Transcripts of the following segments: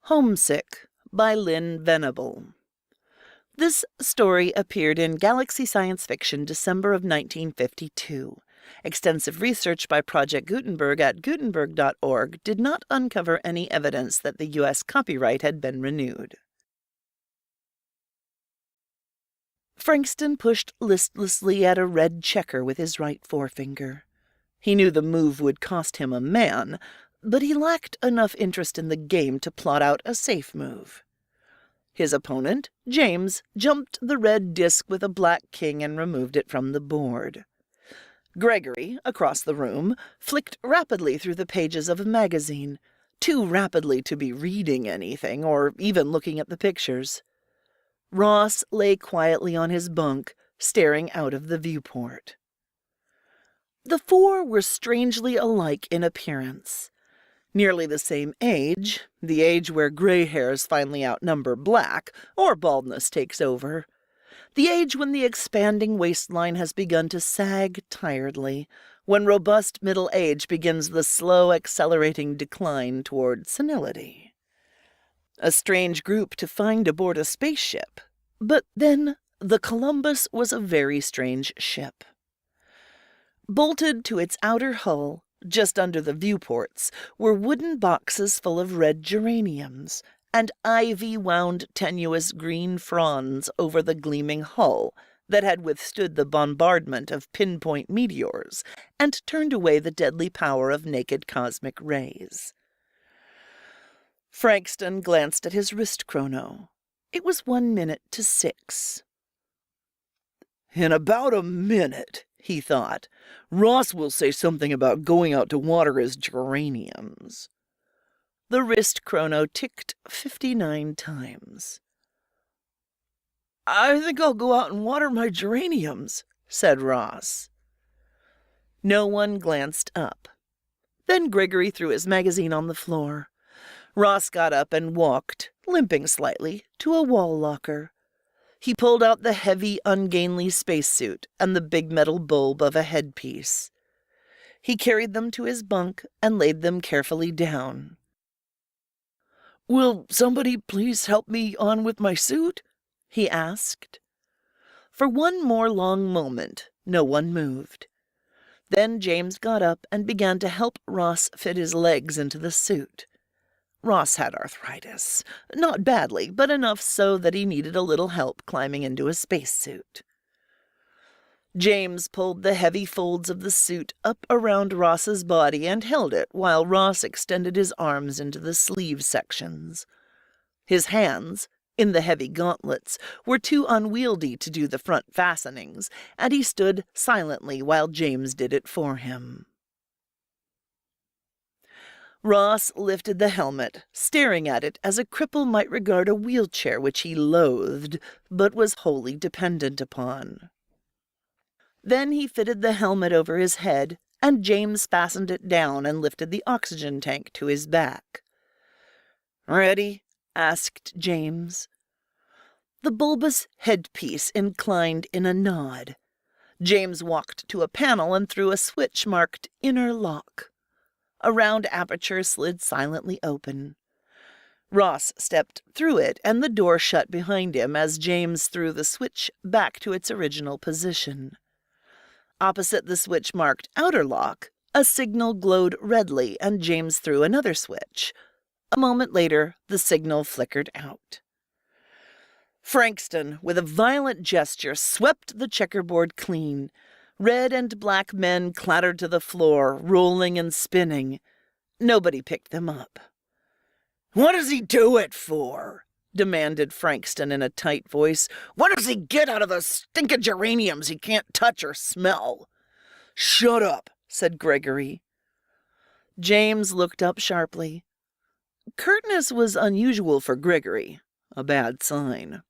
Homesick by Lyn Venable. This story appeared in Galaxy Science Fiction, December of 1952. Extensive research by Project Gutenberg at Gutenberg.org did not uncover any evidence that the U.S. copyright had been renewed. Frankston pushed listlessly at a red checker with his right forefinger. He knew the move would cost him a man, but he lacked enough interest in the game to plot out a safe move. His opponent, James, jumped the red disc with a black king and removed it from the board. Gregory, across the room, flicked rapidly through the pages of a magazine, too rapidly to be reading anything or even looking at the pictures. Ross lay quietly on his bunk, staring out of the viewport. The four were strangely alike in appearance. Nearly the same age, the age where gray hairs finally outnumber black, or baldness takes over. The age when the expanding waistline has begun to sag tiredly, when robust middle age begins the slow, accelerating decline toward senility. A strange group to find aboard a spaceship. But then, the Columbus was a very strange ship. Bolted to its outer hull, just under the viewports, were wooden boxes full of red geraniums, and ivy-wound tenuous green fronds over the gleaming hull that had withstood the bombardment of pinpoint meteors and turned away the deadly power of naked cosmic rays. Frankston glanced at his wrist chrono. It was 1 minute to 6. "In about a minute," he thought, "Ross will say something about going out to water his geraniums." The wrist chrono ticked 59 times. "I think I'll go out and water my geraniums," said Ross. No one glanced up. Then Gregory threw his magazine on the floor. Ross got up and walked, limping slightly, to a wall locker. He pulled out the heavy, ungainly spacesuit and the big metal bulb of a headpiece. He carried them to his bunk and laid them carefully down. "Will somebody please help me on with my suit?" he asked. For one more long moment, no one moved. Then James got up and began to help Ross fit his legs into the suit. Ross had arthritis. Not badly, but enough so that he needed a little help climbing into a spacesuit. James pulled the heavy folds of the suit up around Ross's body and held it while Ross extended his arms into the sleeve sections. His hands, in the heavy gauntlets, were too unwieldy to do the front fastenings, and he stood silently while James did it for him. Ross lifted the helmet, staring at it as a cripple might regard a wheelchair which he loathed, but was wholly dependent upon. Then he fitted the helmet over his head, and James fastened it down and lifted the oxygen tank to his back. "Ready?" asked James. The bulbous headpiece inclined in a nod. James walked to a panel and threw a switch marked Inner Lock. A round aperture slid silently open. Ross stepped through it, and the door shut behind him as James threw the switch back to its original position. Opposite the switch marked Outer Lock, a signal glowed redly, and James threw another switch. A moment later, the signal flickered out. Frankston, with a violent gesture, swept the checkerboard clean. Red and black men clattered to the floor, rolling and spinning. Nobody picked them up. "What does he do it for?" demanded Frankston in a tight voice. "What does he get out of the stinking geraniums he can't touch or smell?" "Shut up," said Gregory. James looked up sharply. Curtness was unusual for Gregory, a bad sign.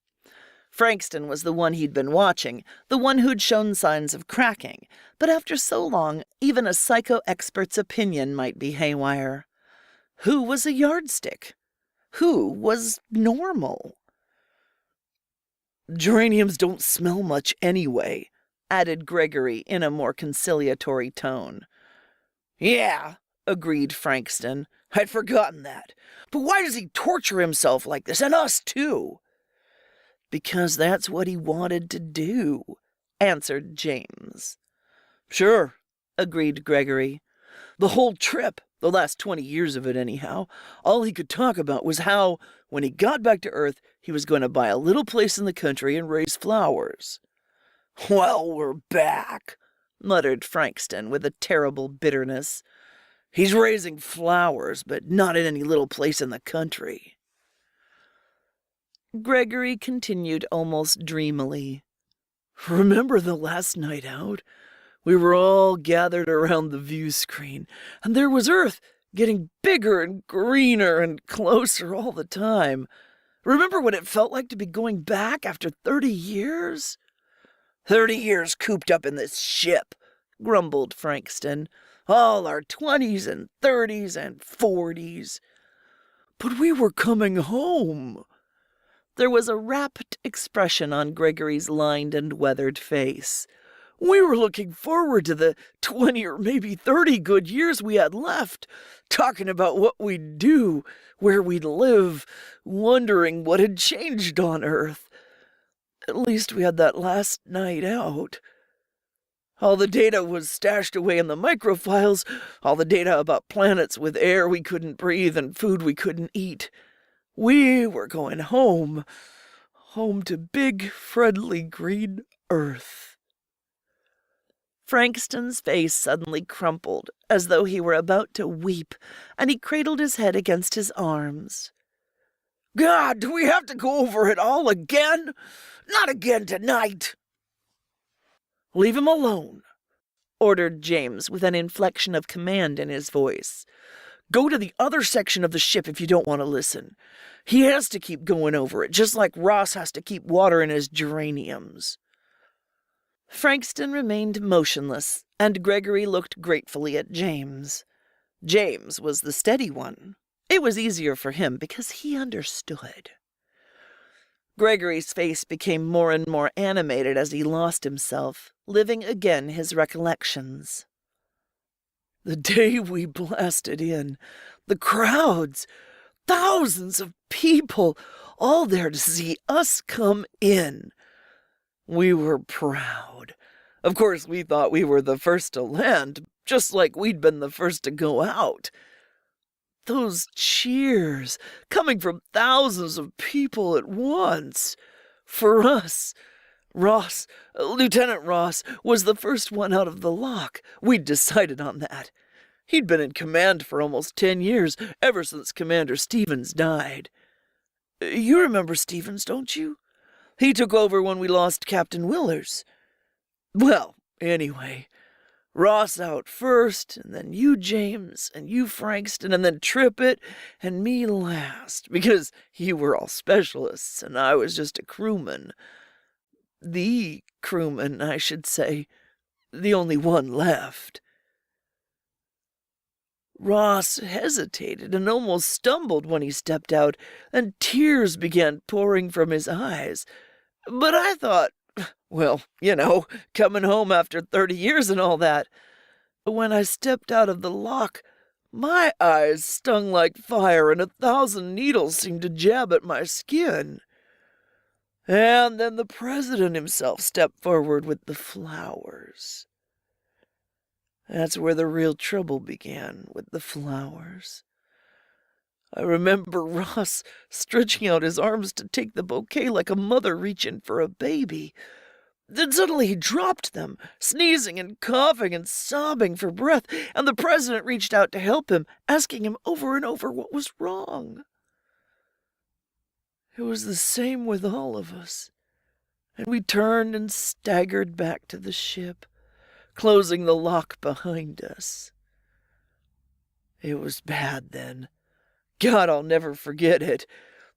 Frankston was the one he'd been watching, the one who'd shown signs of cracking, but after so long, even a psycho-expert's opinion might be haywire. Who was a yardstick? Who was normal? "Geraniums don't smell much anyway," added Gregory in a more conciliatory tone. "Yeah," agreed Frankston. I'd forgotten that. But why does he torture himself like this, and us too? Because that's what he wanted to do, answered James. Sure, agreed Gregory. The whole trip, the last 20 years of it anyhow, all he could talk about was how, when he got back to Earth, he was going to buy a little place in the country and raise flowers. Well, we're back, muttered Frankston with a terrible bitterness. He's raising flowers, but not in any little place in the country. Gregory continued almost dreamily. Remember the last night out? We were all gathered around the view screen, and there was Earth getting bigger and greener and closer all the time. Remember what it felt like to be going back after 30 years? 30 years cooped up in this ship, grumbled Frankston. All our 20s and 30s and 40s. But we were coming home. There was a rapt expression on Gregory's lined and weathered face. We were looking forward to the 20 or maybe 30 good years we had left, talking about what we'd do, where we'd live, wondering what had changed on Earth. At least we had that last night out. All the data was stashed away in the microfiles, all the data about planets with air we couldn't breathe and food we couldn't eat. We were going home, home to big, friendly green Earth. Frankston's face suddenly crumpled, as though he were about to weep, and he cradled his head against his arms. God, do we have to go over it all again? Not again tonight. Leave him alone, ordered James with an inflection of command in his voice. Go to the other section of the ship if you don't want to listen. He has to keep going over it, just like Ross has to keep watering his geraniums. Frankston remained motionless, and Gregory looked gratefully at James. James was the steady one. It was easier for him because he understood. Gregory's face became more and more animated as he lost himself, living again his recollections. The day we blasted in, the crowds, thousands of people, all there to see us come in. We were proud. Of course, we thought we were the first to land, just like we'd been the first to go out. Those cheers, coming from thousands of people at once. For us, Lieutenant Ross, was the first one out of the lock. We'd decided on that. He'd been in command for almost 10 years, ever since Commander Stevens died. You remember Stevens, don't you? He took over when we lost Captain Willis. Well, anyway, Ross out first, and then you, James, and you, Frankston, and then Trippett, and me last, because you were all specialists, and I was just a crewman. The crewman, I should say, the only one left. Ross hesitated and almost stumbled when he stepped out, and tears began pouring from his eyes. But I thought, well, coming home after 30 years and all that. When I stepped out of the lock, my eyes stung like fire and 1,000 needles seemed to jab at my skin. And then the president himself stepped forward with the flowers. That's where the real trouble began, with the flowers. I remember Ross stretching out his arms to take the bouquet like a mother reaching for a baby. Then suddenly he dropped them, sneezing and coughing and sobbing for breath, and the president reached out to help him, asking him over and over what was wrong. It was the same with all of us, and we turned and staggered back to the ship, closing the lock behind us. It was bad then. God, I'll never forget it.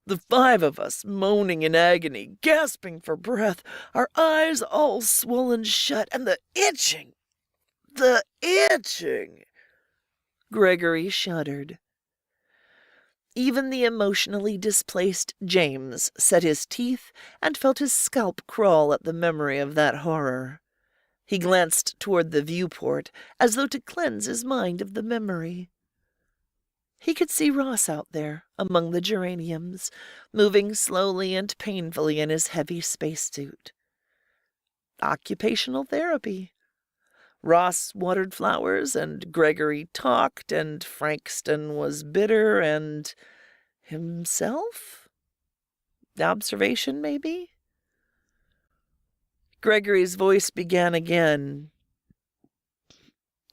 The 5 of us moaning in agony, gasping for breath, our eyes all swollen shut, and the itching. Gregory shuddered. Even the emotionally displaced James set his teeth and felt his scalp crawl at the memory of that horror. He glanced toward the viewport as though to cleanse his mind of the memory. He could see Ross out there, among the geraniums, moving slowly and painfully in his heavy spacesuit. Occupational therapy. Ross watered flowers, and Gregory talked, and Frankston was bitter, and himself? Observation, maybe? Gregory's voice began again.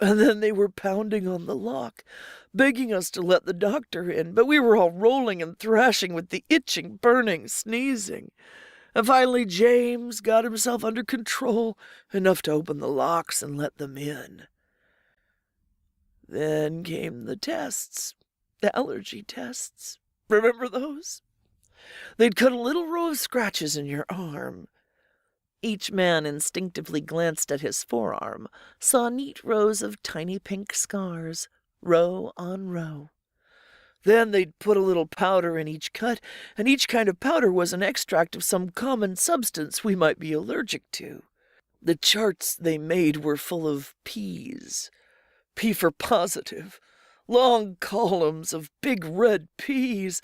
And then they were pounding on the lock, begging us to let the doctor in, but we were all rolling and thrashing with the itching, burning, sneezing. And finally James got himself under control, enough to open the locks and let them in. Then came the tests, the allergy tests. Remember those? They'd cut a little row of scratches in your arm. Each man instinctively glanced at his forearm, saw neat rows of tiny pink scars, row on row. Then they'd put a little powder in each cut, and each kind of powder was an extract of some common substance we might be allergic to. The charts they made were full of P's. P for positive. Long columns of big red P's.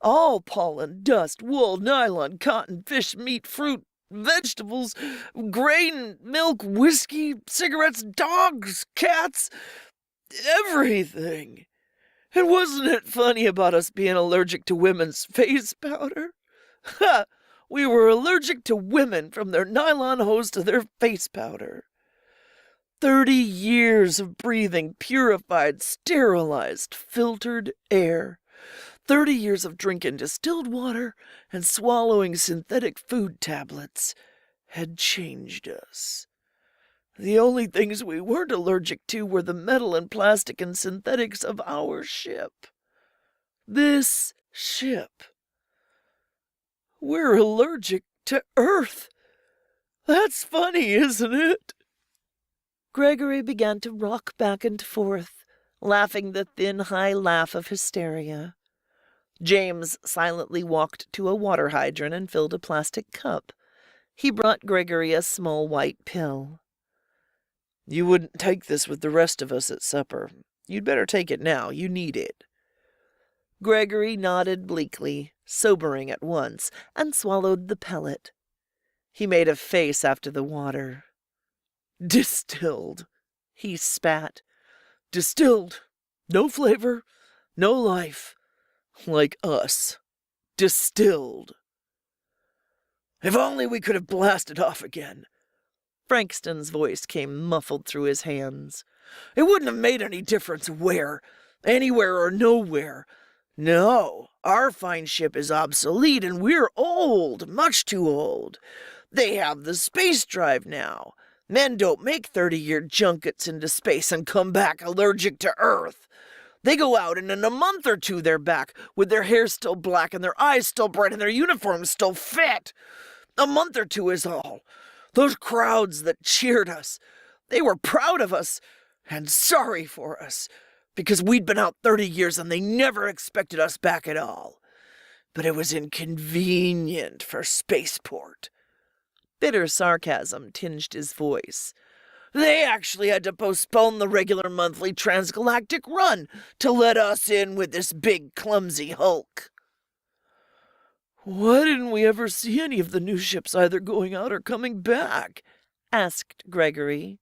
All pollen, dust, wool, nylon, cotton, fish, meat, fruit, vegetables, grain, milk, whiskey, cigarettes, dogs, cats, everything. And wasn't it funny about us being allergic to women's face powder? Ha! We were allergic to women from their nylon hose to their face powder. 30 years of breathing purified, sterilized, filtered air. 30 years of drinking distilled water and swallowing synthetic food tablets had changed us. The only things we weren't allergic to were the metal and plastic and synthetics of our ship. This ship. We're allergic to Earth. That's funny, isn't it? Gregory began to rock back and forth, laughing the thin, high laugh of hysteria. James silently walked to a water hydrant and filled a plastic cup. He brought Gregory a small white pill. You wouldn't take this with the rest of us at supper. You'd better take it now. You need it. Gregory nodded bleakly, sobering at once, and swallowed the pellet. He made a face after the water. Distilled, he spat. Distilled. No flavor, no life. Like us. Distilled. If only we could have blasted off again. Frankston's voice came muffled through his hands. It wouldn't have made any difference where. Anywhere or nowhere. No, our fine ship is obsolete and we're old, much too old. They have the space drive now. Men don't make 30-year junkets into space and come back allergic to Earth. They go out and in a month or two they're back, with their hair still black and their eyes still bright and their uniforms still fit. A month or two is all. Those crowds that cheered us, they were proud of us and sorry for us, because we'd been out 30 years and they never expected us back at all. But it was inconvenient for spaceport. Bitter sarcasm tinged his voice. They actually had to postpone the regular monthly transgalactic run to let us in with this big, clumsy hulk. Why didn't we ever see any of the new ships either going out or coming back? Asked Gregory.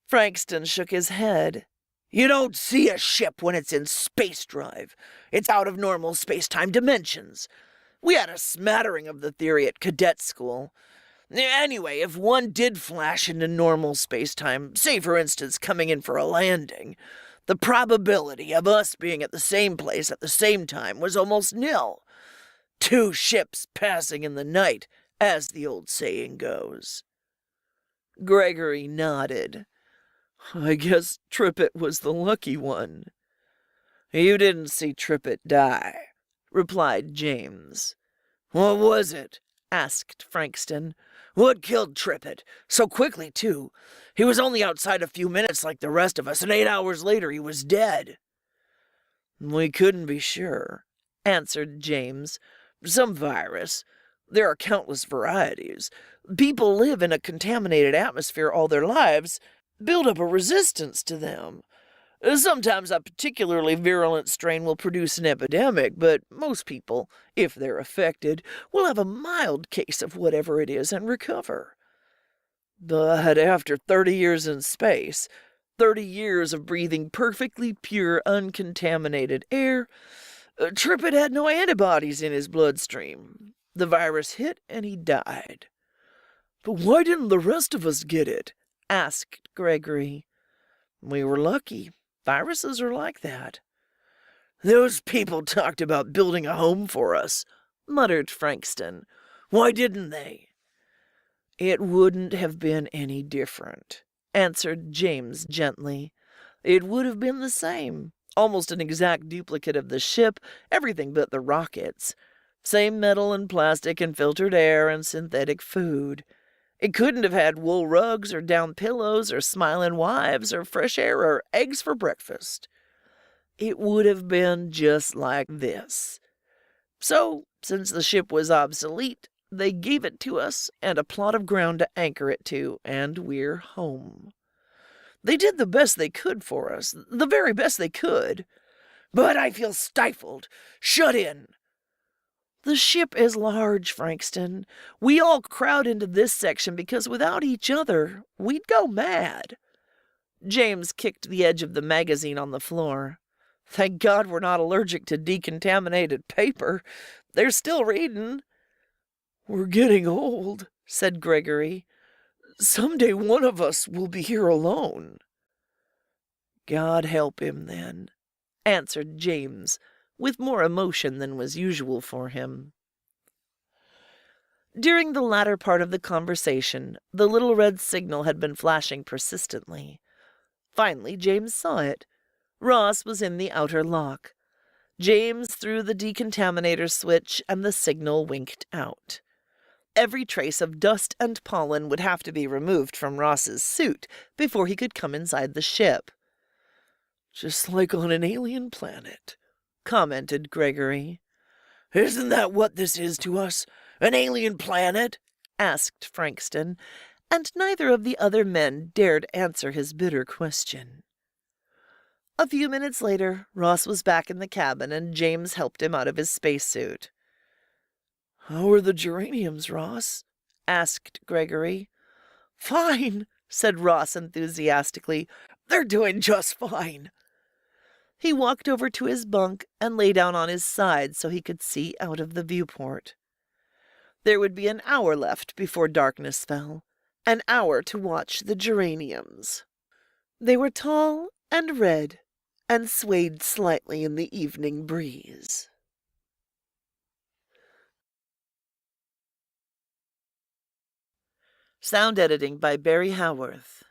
Frankston shook his head. You don't see a ship when it's in space drive. It's out of normal space-time dimensions. We had a smattering of the theory at cadet school. Anyway, if one did flash into normal space-time, say for instance coming in for a landing, the probability of us being at the same place at the same time was almost nil. 2 ships passing in the night, as the old saying goes. Gregory nodded. I guess Trippett was the lucky one. You didn't see Trippett die, replied James. What was it? Asked Frankston. What killed Trippett? So quickly, too. He was only outside a few minutes like the rest of us, and 8 hours later he was dead. We couldn't be sure, answered James. Some virus. There are countless varieties. People live in a contaminated atmosphere all their lives, build up a resistance to them. Sometimes a particularly virulent strain will produce an epidemic, but most people, if they're affected, will have a mild case of whatever it is and recover. But after 30 years in space, 30 years of breathing perfectly pure, uncontaminated air, Trippett had no antibodies in his bloodstream. The virus hit and he died. But why didn't the rest of us get it? Asked Gregory. We were lucky. Viruses are like that. Those people talked about building a home for us, muttered Frankston. Why didn't they? It wouldn't have been any different, answered James gently. It would have been the same. Almost an exact duplicate of the ship, everything but the rockets. Same metal and plastic and filtered air and synthetic food. It couldn't have had wool rugs or down pillows or smiling wives or fresh air or eggs for breakfast. It would have been just like this. So, since the ship was obsolete, they gave it to us and a plot of ground to anchor it to, and we're home. They did the best they could for us, the very best they could. But I feel stifled, shut in. The ship is large, Frankston. We all crowd into this section because without each other, we'd go mad. James kicked the edge of the magazine on the floor. Thank God we're not allergic to decontaminated paper. They're still reading. We're getting old, said Gregory. Someday one of us will be here alone. God help him then, answered James, with more emotion than was usual for him. During the latter part of the conversation, the little red signal had been flashing persistently. Finally, James saw it. Ross was in the outer lock. James threw the decontaminator switch, and the signal winked out. Every trace of dust and pollen would have to be removed from Ross's suit before he could come inside the ship. Just like on an alien planet, commented Gregory. Isn't that what this is to us? An alien planet? Asked Frankston, and neither of the other men dared answer his bitter question. A few minutes later, Ross was back in the cabin, and James helped him out of his spacesuit. How are the geraniums, Ross? Asked Gregory. Fine, said Ross enthusiastically. They're doing just fine. He walked over to his bunk and lay down on his side so he could see out of the viewport. There would be an hour left before darkness fell, an hour to watch the geraniums. They were tall and red and swayed slightly in the evening breeze. Sound editing by Barry Howarth.